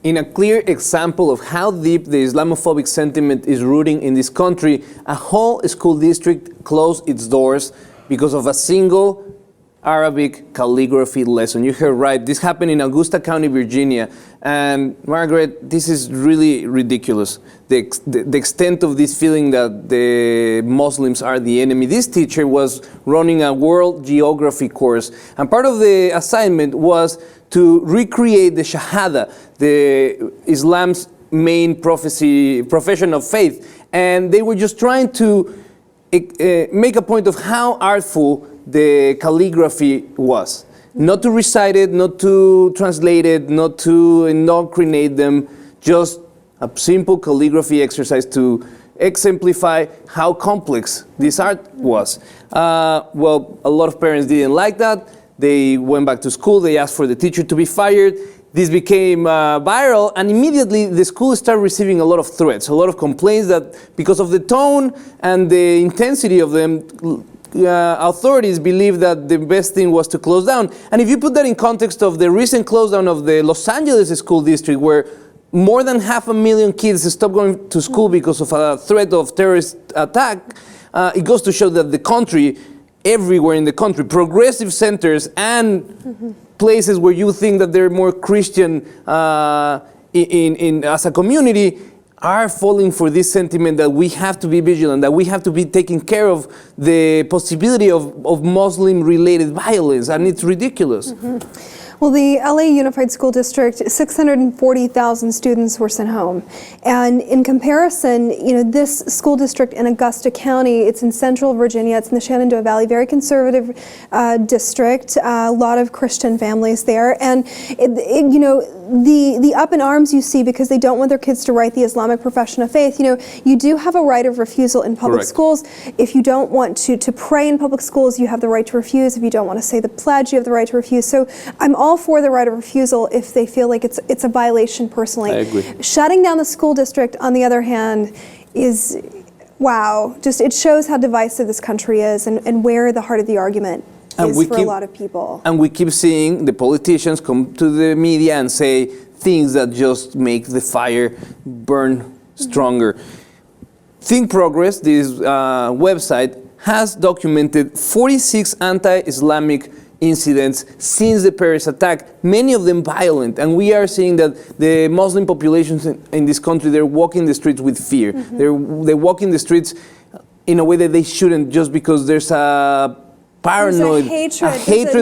In a clear example of how deep the Islamophobic sentiment is rooting in this country, a whole school district closed its doors because of a single Arabic calligraphy lesson. You heard right, this happened in Augusta County, Virginia. And Margaret, this is really ridiculous. The extent of this feeling that the Muslims are the enemy. This teacher was running a world geography course, and part of the assignment was to recreate the Shahada, the Islam's main profession of faith. And they were just trying to make a point of how artful the calligraphy was. Not to recite it, not to translate it, not to indoctrinate them, just a simple calligraphy exercise to exemplify how complex this art was. Well, a lot of parents didn't like that. They went back to school, they asked for the teacher to be fired. This became viral, and immediately the school started receiving a lot of threats, a lot of complaints that because of the tone and the intensity of them, authorities believed that the best thing was to close down. And if you put that in context of the recent close down of the Los Angeles school district, where more than 500,000 kids stopped going to school because of a threat of terrorist attack, it goes to show that the country, everywhere in the country, progressive centers and places where you think that they're more Christian as a community, are falling for this sentiment that we have to be vigilant, that we have to be taking care of the possibility of Muslim-related violence, and it's ridiculous. Well, the LA Unified School District, 640,000 students were sent home. And in comparison, you know, this school district in Augusta County, it's in central Virginia, it's in the Shenandoah Valley, very conservative district, a lot of Christian families there. And, you know, the up in arms you see because they don't want their kids to write the Islamic profession of faith. You know, you do have a right of refusal in public schools. If you don't want to pray in public schools, you have the right to refuse. If you don't want to say the pledge, you have the right to refuse. So I'm all for the right of refusal if they feel like it's a violation personally. I agree. Shutting down the school district, on the other hand, is, wow, just it shows how divisive this country is and where the heart of the argument is for a lot of people. And we keep seeing the politicians come to the media and say things that just make the fire burn stronger. Think Progress, this website, has documented 46 anti-Islamic incidents since the Paris attack, many of them violent, and we are seeing that the Muslim populations in this country, they're walking the streets with fear. They walk in the streets in a way that they shouldn't, just because there's a paranoid,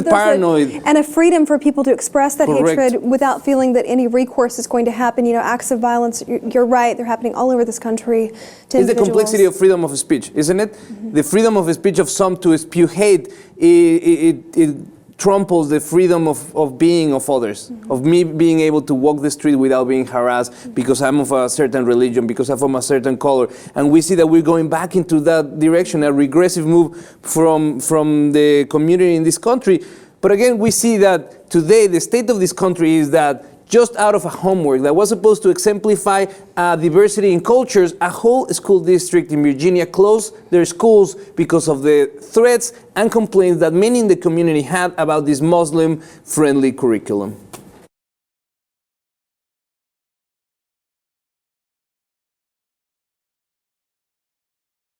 paranoid. And a freedom for people to express that hatred without feeling that any recourse is going to happen. You know, acts of violence, you're right, they're happening all over this country to It's the complexity of freedom of speech, isn't it? The freedom of speech of some to spew hate, it tramples the freedom of being of others, of me being able to walk the street without being harassed because I'm of a certain religion, because I'm from a certain color. And we see that we're going back into that direction, a regressive move from the community in this country. But again, we see that today the state of this country is that just out of a homework that was supposed to exemplify diversity in cultures, a whole school district in Virginia closed their schools because of the threats and complaints that many in the community had about this Muslim-friendly curriculum.